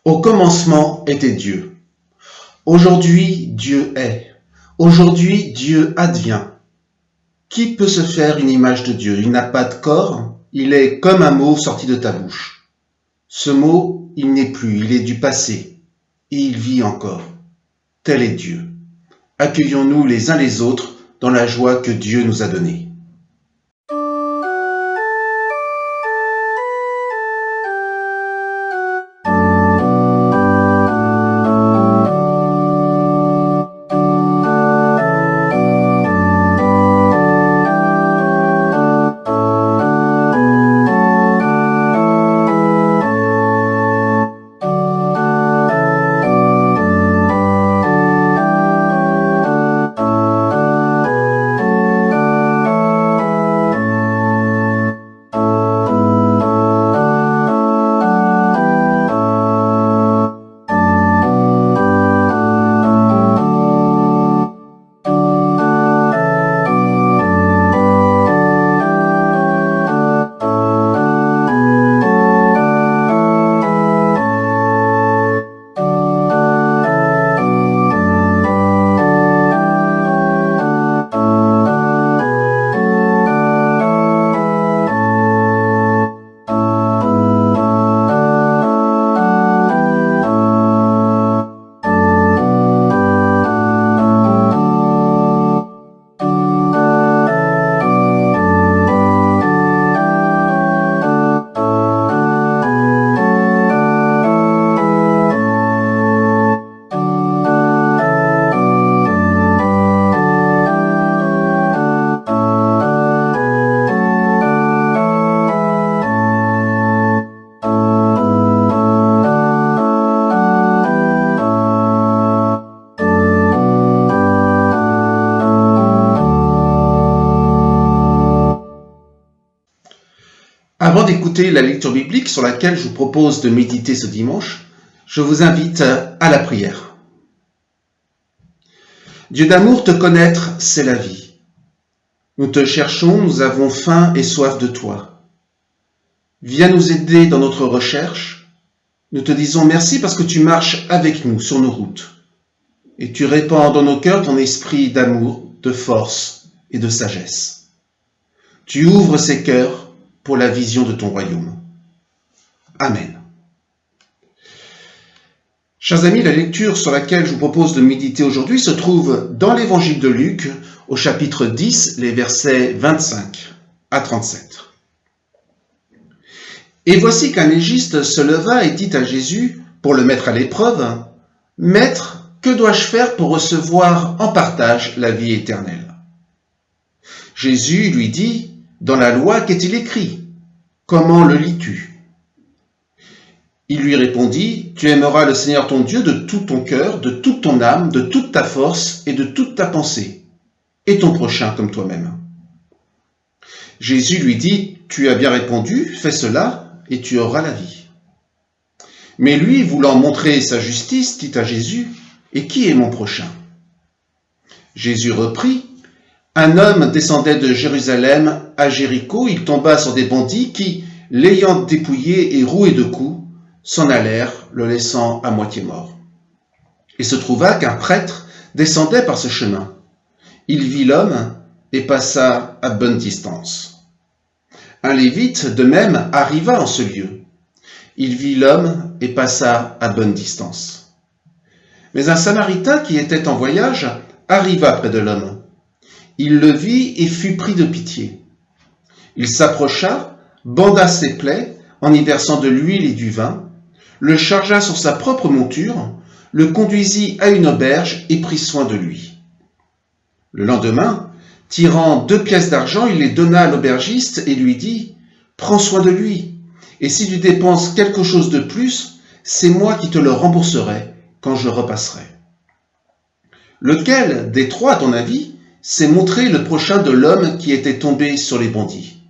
Au commencement était Dieu. Aujourd'hui Dieu est. Aujourd'hui Dieu advient. Qui peut se faire une image de Dieu? Il n'a pas de corps, il est comme un mot sorti de ta bouche. Ce mot, il n'est plus, il est du passé, et il vit encore. Tel est Dieu. Accueillons-nous les uns les autres dans la joie que Dieu nous a donnée. Avant d'écouter la lecture biblique sur laquelle je vous propose de méditer ce dimanche, je vous invite à la prière. Dieu d'amour, te connaître, c'est la vie. Nous te cherchons, nous avons faim et soif de toi. Viens nous aider dans notre recherche. Nous te disons merci parce que tu marches avec nous sur nos routes. Et tu répands dans nos cœurs ton esprit d'amour, de force et de sagesse. Tu ouvres ces cœurs pour la vision de ton royaume. Amen. Chers amis, la lecture sur laquelle je vous propose de méditer aujourd'hui se trouve dans l'évangile de Luc, au chapitre 10, les versets 25 à 37. Et voici qu'un légiste se leva et dit à Jésus, pour le mettre à l'épreuve, « Maître, que dois-je faire pour recevoir en partage la vie éternelle ?» Jésus lui dit, « Dans la loi, qu'est-il écrit? Comment le lis-tu » Il lui répondit, « Tu aimeras le Seigneur ton Dieu de tout ton cœur, de toute ton âme, de toute ta force et de toute ta pensée, et ton prochain comme toi-même. » Jésus lui dit, « Tu as bien répondu, fais cela, et tu auras la vie. » Mais lui, voulant montrer sa justice, dit à Jésus, « Et qui est mon prochain ?» Jésus reprit, « Un homme descendait de Jérusalem à Jéricho, il tomba sur des bandits qui, l'ayant dépouillé et roué de coups, s'en allèrent, le laissant à moitié mort. Il se trouva qu'un prêtre descendait par ce chemin. Il vit l'homme et passa à bonne distance. Un lévite, de même, arriva en ce lieu. Il vit l'homme et passa à bonne distance. Mais un Samaritain qui était en voyage arriva près de l'homme. Il le vit et fut pris de pitié. Il s'approcha, banda ses plaies en y versant de l'huile et du vin, le chargea sur sa propre monture, le conduisit à une auberge et prit soin de lui. Le lendemain, tirant 2 pièces d'argent, il les donna à l'aubergiste et lui dit « Prends soin de lui, et si tu dépenses quelque chose de plus, c'est moi qui te le rembourserai quand je repasserai. » Lequel des trois, à ton avis, s'est montré le prochain de l'homme qui était tombé sur les bandits?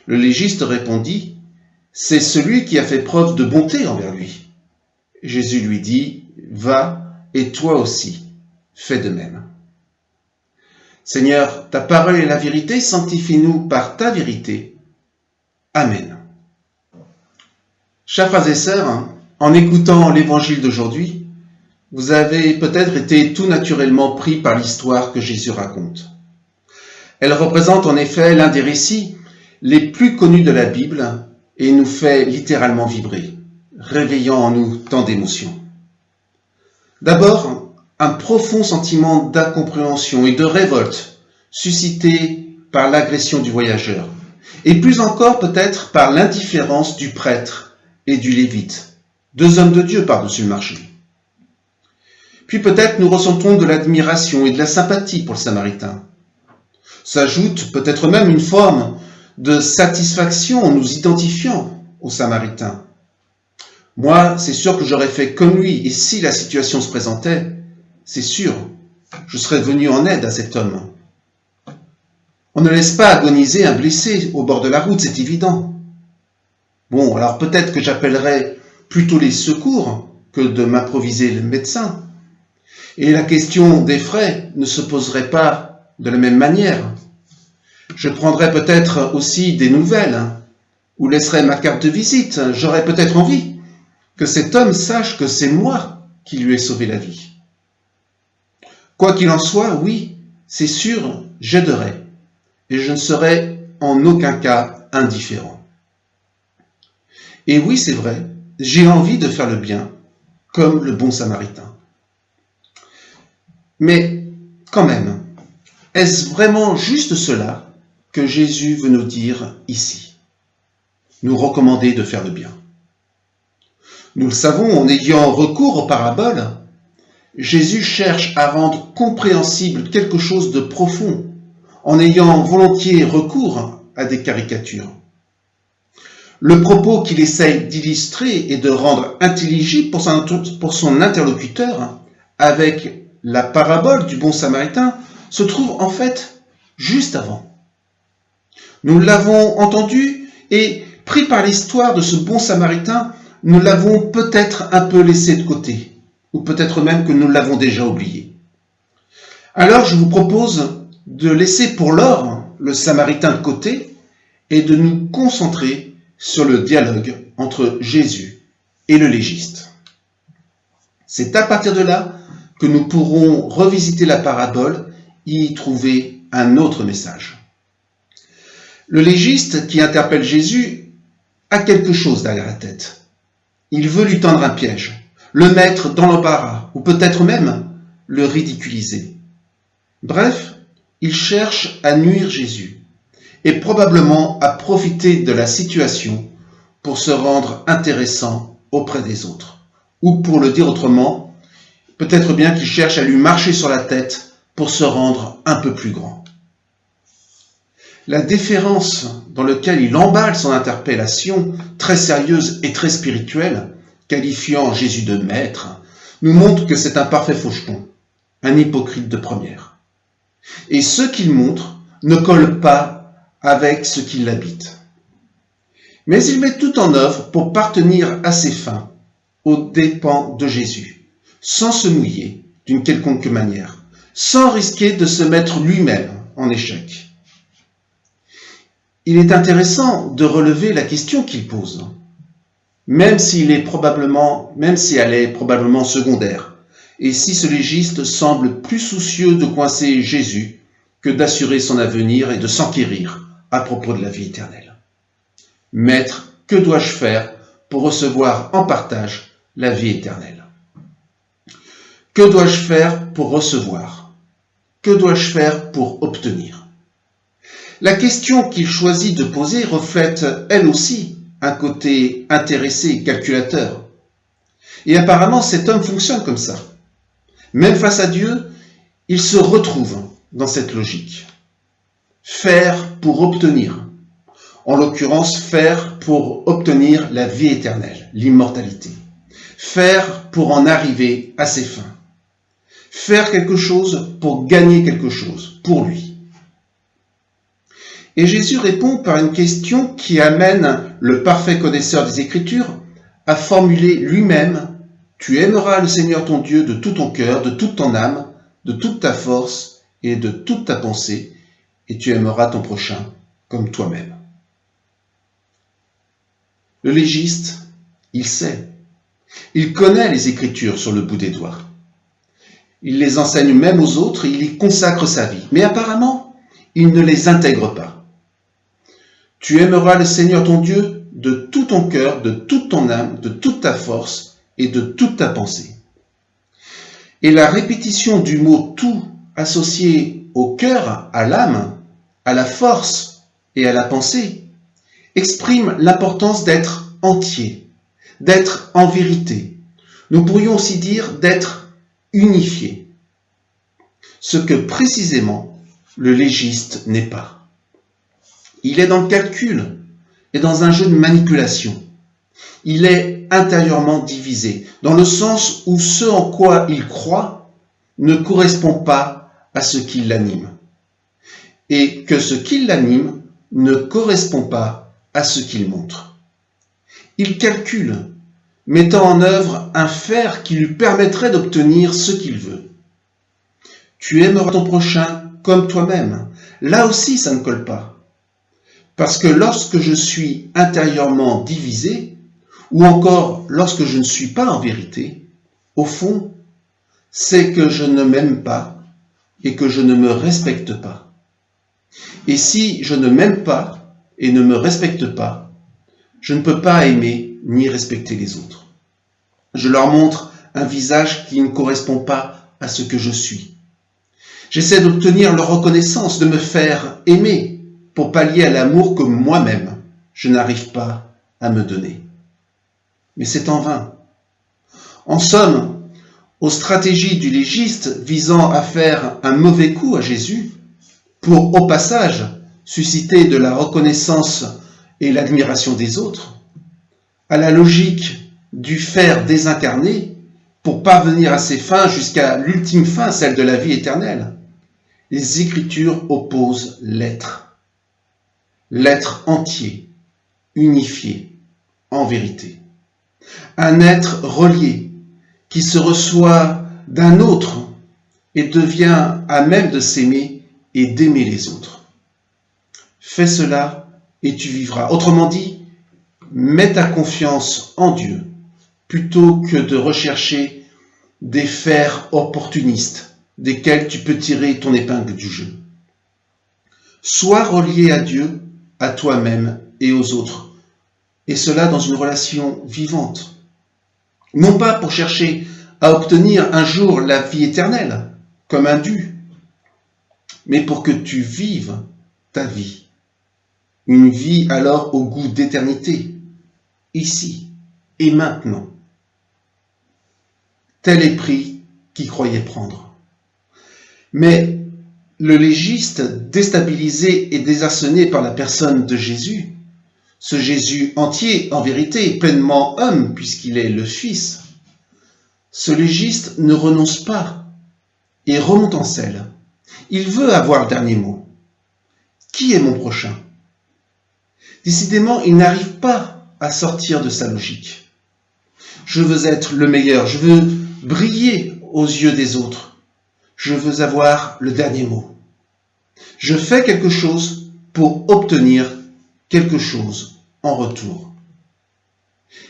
Le légiste répondit « C'est celui qui a fait preuve de bonté envers lui. » Jésus lui dit « Va, et toi aussi, fais de même. » Seigneur, ta parole est la vérité, sanctifie-nous par ta vérité. Amen. Chers frères et sœurs, en écoutant l'évangile d'aujourd'hui, vous avez peut-être été tout naturellement pris par l'histoire que Jésus raconte. Elle représente en effet l'un des récits les plus connus de la Bible et nous fait littéralement vibrer, réveillant en nous tant d'émotions. D'abord, un profond sentiment d'incompréhension et de révolte suscité par l'agression du voyageur, et plus encore peut-être par l'indifférence du prêtre et du lévite, 2 hommes de Dieu par-dessus le marché. Puis peut-être nous ressentons de l'admiration et de la sympathie pour le Samaritain. S'ajoute peut-être même une forme de satisfaction en nous identifiant au Samaritain. Moi, c'est sûr que j'aurais fait comme lui, et si la situation se présentait, c'est sûr, je serais venu en aide à cet homme. On ne laisse pas agoniser un blessé au bord de la route, c'est évident. Bon, alors peut-être que j'appellerais plutôt les secours que de m'improviser le médecin. Et la question des frais ne se poserait pas de la même manière. Je prendrais peut-être aussi des nouvelles, ou laisserais ma carte de visite. J'aurais peut-être envie que cet homme sache que c'est moi qui lui ai sauvé la vie. Quoi qu'il en soit, oui, c'est sûr, j'aiderai, et je ne serai en aucun cas indifférent. Et oui, c'est vrai, j'ai envie de faire le bien, comme le bon Samaritain. Mais quand même, est-ce vraiment juste cela que Jésus veut nous dire ici? Nous recommander de faire le bien. Nous le savons, en ayant recours aux paraboles, Jésus cherche à rendre compréhensible quelque chose de profond, en ayant volontiers recours à des caricatures. Le propos qu'il essaye d'illustrer et de rendre intelligible pour son interlocuteur, avec la parabole du bon Samaritain, se trouve en fait juste avant. Nous l'avons entendu et, pris par l'histoire de ce bon Samaritain, nous l'avons peut-être un peu laissé de côté, ou peut-être même que nous l'avons déjà oublié. Alors je vous propose de laisser pour l'heure le Samaritain de côté et de nous concentrer sur le dialogue entre Jésus et le légiste. C'est à partir de là que nous pourrons revisiter la parabole et y trouver un autre message. Le légiste qui interpelle Jésus a quelque chose derrière la tête. Il veut lui tendre un piège, le mettre dans l'embarras, ou peut-être même le ridiculiser. Bref, il cherche à nuire Jésus, et probablement à profiter de la situation pour se rendre intéressant auprès des autres. Ou pour le dire autrement, peut-être bien qu'il cherche à lui marcher sur la tête pour se rendre un peu plus grand. La déférence dans laquelle il emballe son interpellation, très sérieuse et très spirituelle, qualifiant Jésus de maître, nous montre que c'est un parfait faucheton, un hypocrite de première. Et ce qu'il montre ne colle pas avec ce qui l'habite. Mais il met tout en œuvre pour parvenir à ses fins, aux dépens de Jésus, sans se mouiller d'une quelconque manière, sans risquer de se mettre lui-même en échec. Il est intéressant de relever la question qu'il pose, même si elle est probablement secondaire, et si ce légiste semble plus soucieux de coincer Jésus que d'assurer son avenir et de s'enquérir à propos de la vie éternelle. Maître, que dois-je faire pour recevoir en partage la vie éternelle? Que dois-je faire pour recevoir? Que dois-je faire pour obtenir? La question qu'il choisit de poser reflète, elle aussi, un côté intéressé et calculateur. Et apparemment, cet homme fonctionne comme ça. Même face à Dieu, il se retrouve dans cette logique. Faire pour obtenir. En l'occurrence, faire pour obtenir la vie éternelle, l'immortalité. Faire pour en arriver à ses fins. Faire quelque chose pour gagner quelque chose, pour lui. Et Jésus répond par une question qui amène le parfait connaisseur des Écritures à formuler lui-même « Tu aimeras le Seigneur ton Dieu de tout ton cœur, de toute ton âme, de toute ta force et de toute ta pensée, et tu aimeras ton prochain comme toi-même. » Le légiste, il sait. Il connaît les Écritures sur le bout des doigts. Il les enseigne même aux autres et il y consacre sa vie. Mais apparemment, il ne les intègre pas. Tu aimeras le Seigneur ton Dieu de tout ton cœur, de toute ton âme, de toute ta force et de toute ta pensée. Et la répétition du mot « tout » associé au cœur, à l'âme, à la force et à la pensée exprime l'importance d'être entier, d'être en vérité. Nous pourrions aussi dire d'être unifié. Ce que précisément le légiste n'est pas. Il est dans le calcul et dans un jeu de manipulation. Il est intérieurement divisé, dans le sens où ce en quoi il croit ne correspond pas à ce qui l'anime, et que ce qui l'anime ne correspond pas à ce qu'il montre. Il calcule, mettant en œuvre un faire qui lui permettrait d'obtenir ce qu'il veut. Tu aimeras ton prochain comme toi-même. Là aussi, ça ne colle pas. Parce que lorsque je suis intérieurement divisé, ou encore lorsque je ne suis pas en vérité, au fond, c'est que je ne m'aime pas et que je ne me respecte pas. Et si je ne m'aime pas et ne me respecte pas, je ne peux pas aimer ni respecter les autres. Je leur montre un visage qui ne correspond pas à ce que je suis. J'essaie d'obtenir leur reconnaissance, de me faire aimer, pour pallier à l'amour que moi-même, je n'arrive pas à me donner. Mais c'est en vain. En somme, aux stratégies du légiste visant à faire un mauvais coup à Jésus, pour au passage susciter de la reconnaissance et l'admiration des autres, à la logique du faire désincarné pour parvenir à ses fins jusqu'à l'ultime fin, celle de la vie éternelle, les Écritures opposent l'être. L'être entier, unifié, en vérité. Un être relié, qui se reçoit d'un autre et devient à même de s'aimer et d'aimer les autres. Fais cela et tu vivras. Autrement dit, mets ta confiance en Dieu plutôt que de rechercher des fers opportunistes desquels tu peux tirer ton épingle du jeu. Sois relié à Dieu, à toi-même et aux autres, et cela dans une relation vivante. non pas pour chercher à obtenir un jour la vie éternelle, comme un dû, mais pour que tu vives ta vie, une vie alors au goût d'éternité, ici et maintenant. Tel est prix qu'il croyait prendre. Mais le légiste, déstabilisé et désarçonné par la personne de Jésus, ce Jésus entier, en vérité, pleinement homme, puisqu'il est le Fils, ce légiste ne renonce pas et remonte en selle. Il veut avoir le dernier mot. Qui est mon prochain? Décidément, il n'arrive pas à sortir de sa logique. Je veux être le meilleur, je veux briller aux yeux des autres. Je veux avoir le dernier mot. Je fais quelque chose pour obtenir quelque chose en retour.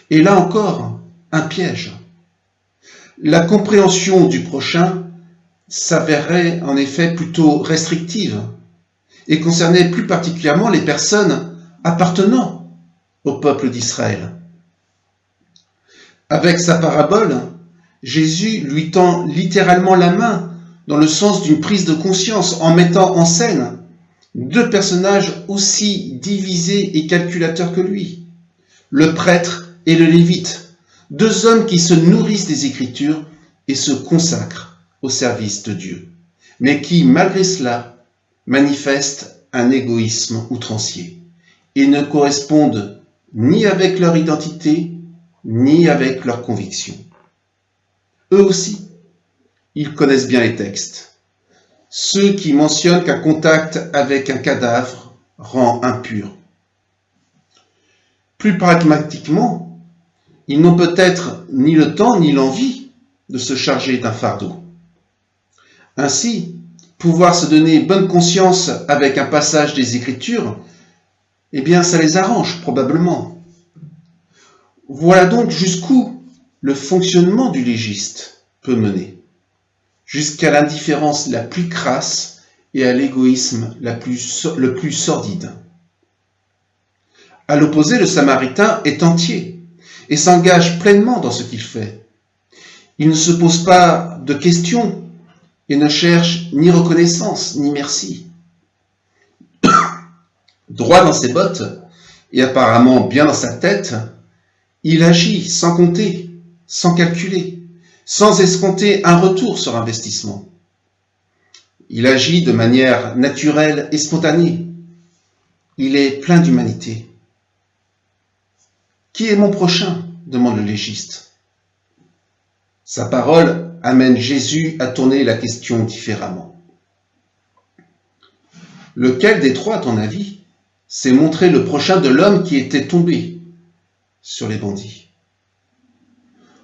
Et là encore, un piège. La compréhension du prochain s'avérait en effet plutôt restrictive et concernait plus particulièrement les personnes appartenant au peuple d'Israël. Avec sa parabole, Jésus lui tend littéralement la main dans le sens d'une prise de conscience en mettant en scène deux personnages aussi divisés et calculateurs que lui, le prêtre et le lévite, deux hommes qui se nourrissent des Écritures et se consacrent au service de Dieu, mais qui, malgré cela, manifestent un égoïsme outrancier et ne correspondent ni avec leur identité, ni avec leurs convictions. Eux aussi, ils connaissent bien les textes. Ceux qui mentionnent qu'un contact avec un cadavre rend impur. Plus pragmatiquement, ils n'ont peut-être ni le temps ni l'envie de se charger d'un fardeau. Ainsi, pouvoir se donner bonne conscience avec un passage des Écritures, eh bien, ça les arrange probablement. Voilà donc jusqu'où le fonctionnement du légiste peut mener, jusqu'à l'indifférence la plus crasse et à l'égoïsme le plus sordide. À l'opposé, le Samaritain est entier et s'engage pleinement dans ce qu'il fait. Il ne se pose pas de questions et ne cherche ni reconnaissance ni merci. Droit dans ses bottes et apparemment bien dans sa tête, il agit sans compter, sans calculer, sans escompter un retour sur investissement. Il agit de manière naturelle et spontanée. Il est plein d'humanité. Qui est mon prochain? Demande le légiste. Sa parole amène Jésus à tourner la question différemment. Lequel des trois, à ton avis, s'est montré le prochain de l'homme qui était tombé sur les bandits?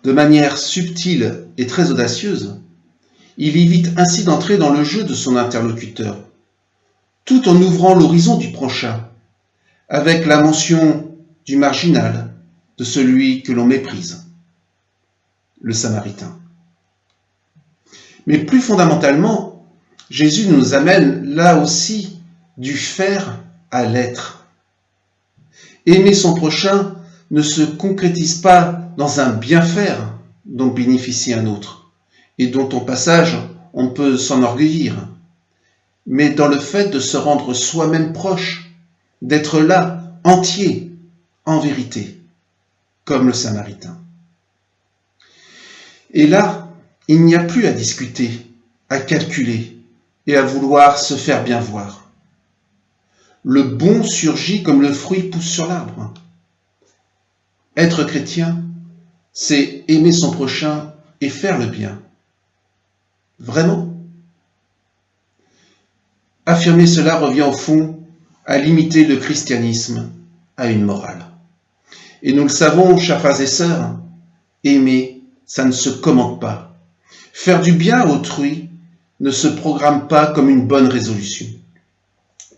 De manière subtile et très audacieuse, il évite ainsi d'entrer dans le jeu de son interlocuteur, tout en ouvrant l'horizon du prochain, avec la mention du marginal, de celui que l'on méprise, le Samaritain. Mais plus fondamentalement, Jésus nous amène là aussi du faire à l'être. Aimer son prochain ne se concrétise pas dans un bien faire dont bénéficie un autre, et dont au passage on peut s'enorgueillir, mais dans le fait de se rendre soi-même proche, d'être là, entier, en vérité, comme le Samaritain. Et là, il n'y a plus à discuter, à calculer et à vouloir se faire bien voir. Le bon surgit comme le fruit pousse sur l'arbre. Être chrétien, c'est aimer son prochain et faire le bien. Vraiment? Affirmer cela revient au fond à limiter le christianisme à une morale. Et nous le savons, chers frères et sœurs, aimer, ça ne se commande pas. Faire du bien à autrui ne se programme pas comme une bonne résolution.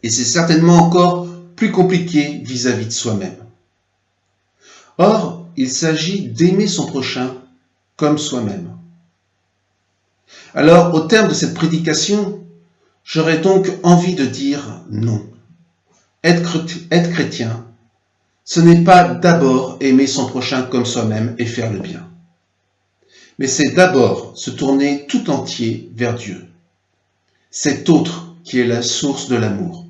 Et c'est certainement encore plus compliqué vis-à-vis de soi-même. Or, il s'agit d'aimer son prochain comme soi-même. Alors, au terme de cette prédication, j'aurais donc envie de dire non. Être chrétien, ce n'est pas d'abord aimer son prochain comme soi-même et faire le bien. mais c'est d'abord se tourner tout entier vers Dieu, cet autre qui est la source de l'amour.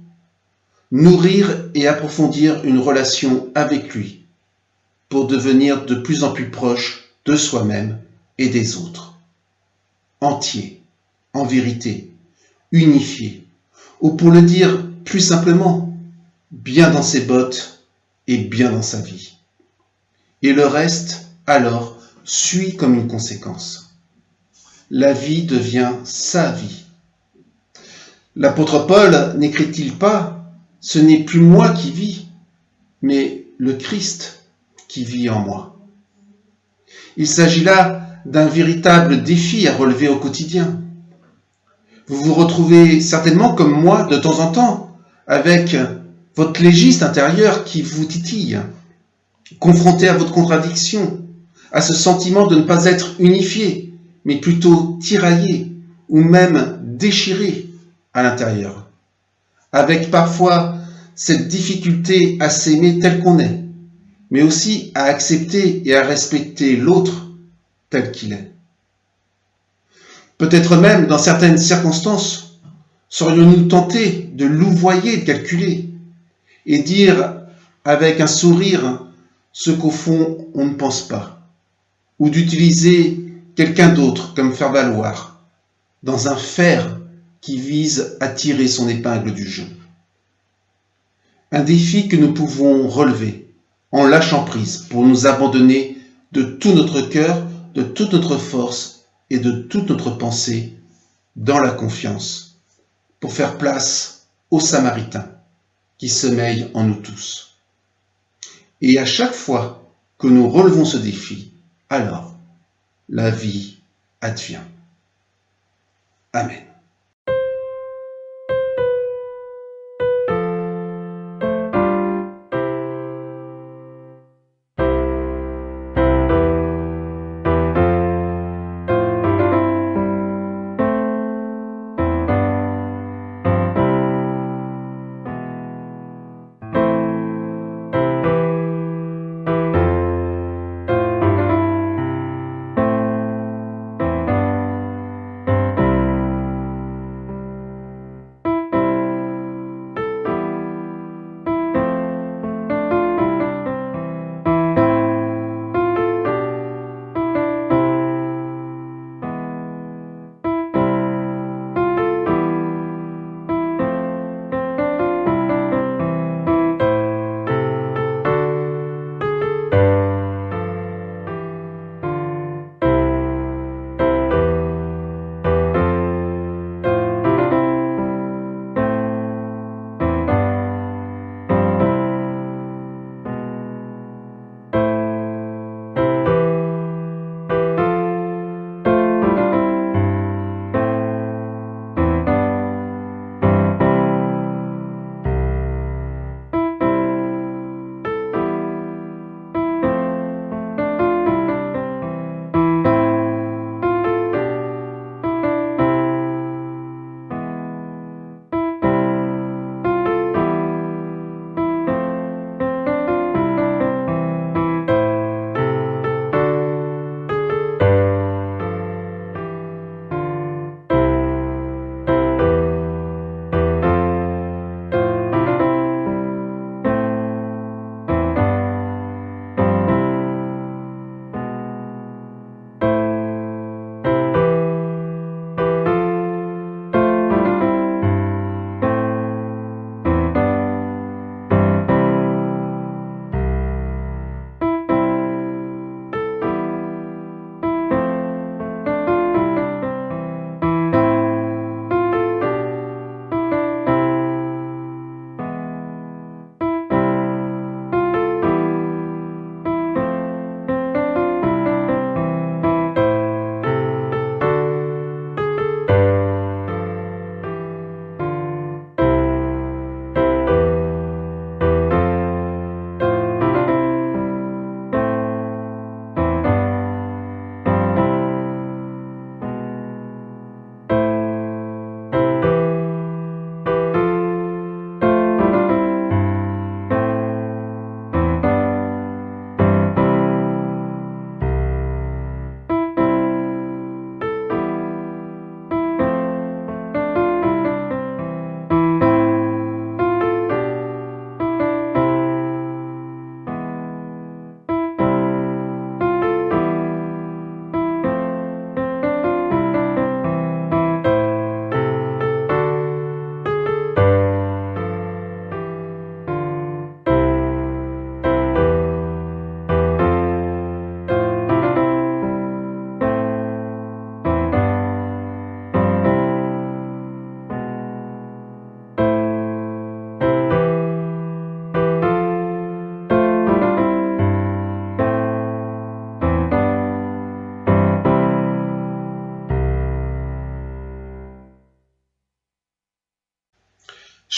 Nourrir et approfondir une relation avec lui pour devenir de plus en plus proche de soi-même et des autres. Entier, en vérité, unifié, ou pour le dire plus simplement, bien dans ses bottes et bien dans sa vie. Et le reste, alors, suit comme une conséquence. La vie devient sa vie. L'apôtre Paul n'écrit-il pas « Ce n'est plus moi qui vis, mais le Christ qui vit en moi ». Il s'agit là d'un véritable défi à relever au quotidien. Vous vous retrouvez certainement comme moi de temps en temps avec votre légiste intérieur qui vous titille, confronté à votre contradiction, à ce sentiment de ne pas être unifié, mais plutôt tiraillé ou même déchiré à l'intérieur, avec parfois cette difficulté à s'aimer tel qu'on est, mais aussi à accepter et à respecter l'autre tel qu'il est. Peut-être même, dans certaines circonstances, serions-nous tentés de louvoyer, de calculer, et dire avec un sourire ce qu'au fond on ne pense pas, ou d'utiliser quelqu'un d'autre comme faire valoir, dans un faire qui vise à tirer son épingle du jeu. Un défi que nous pouvons relever en lâchant prise pour nous abandonner de tout notre cœur, de toute notre force et de toute notre pensée dans la confiance pour faire place au Samaritain qui sommeille en nous tous. Et à chaque fois que nous relevons ce défi, alors la vie advient. Amen.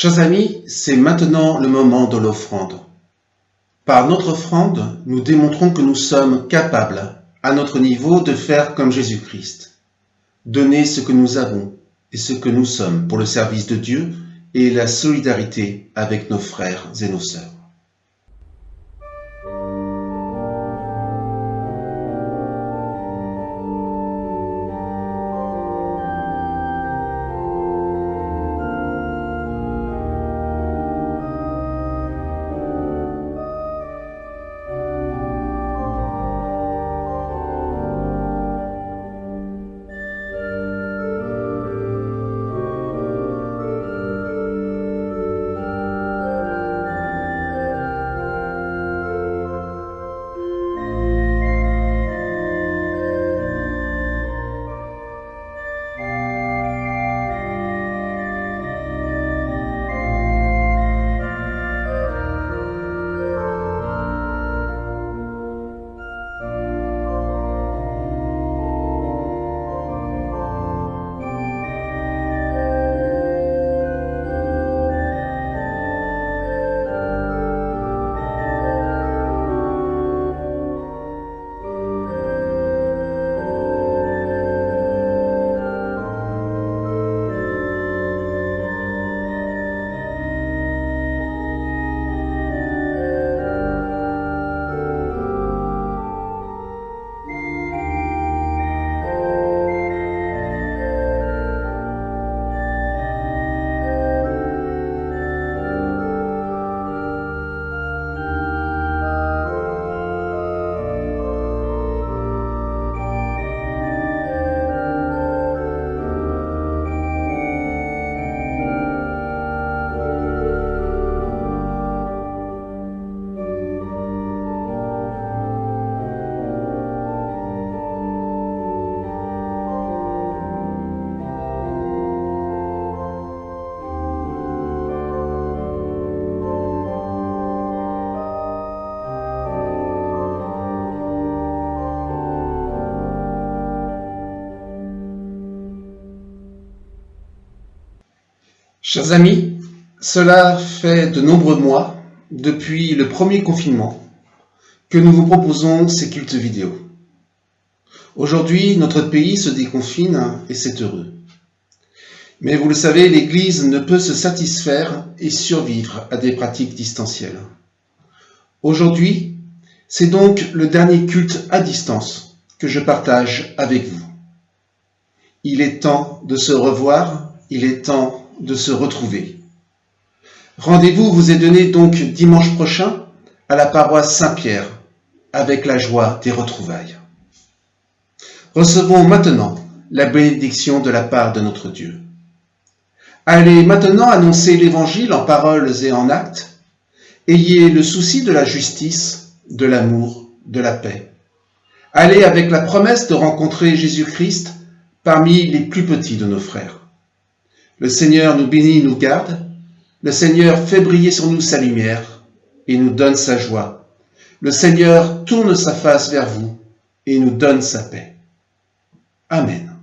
Chers amis, c'est maintenant le moment de l'offrande. Par notre offrande, nous démontrons que nous sommes capables, à notre niveau, de faire comme Jésus-Christ. Donner ce que nous avons et ce que nous sommes pour le service de Dieu et la solidarité avec nos frères et nos sœurs. Chers amis, cela fait de nombreux mois, depuis le premier confinement, que nous vous proposons ces cultes vidéo. Aujourd'hui, notre pays se déconfine et c'est heureux. Mais vous le savez, l'Église ne peut se satisfaire et survivre à des pratiques distancielles. Aujourd'hui, c'est donc le dernier culte à distance que je partage avec vous. Il est temps de se revoir, il est temps de se retrouver. Rendez-vous vous est donné donc dimanche prochain à la paroisse Saint-Pierre avec la joie des retrouvailles. Recevons maintenant la bénédiction de la part de notre Dieu. Allez maintenant annoncer l'Évangile en paroles et en actes. Ayez le souci de la justice, de l'amour, de la paix. Allez avec la promesse de rencontrer Jésus-Christ parmi les plus petits de nos frères. Le Seigneur nous bénit et nous garde. Le Seigneur fait briller sur nous sa lumière et nous donne sa joie. Le Seigneur tourne sa face vers vous et nous donne sa paix. Amen.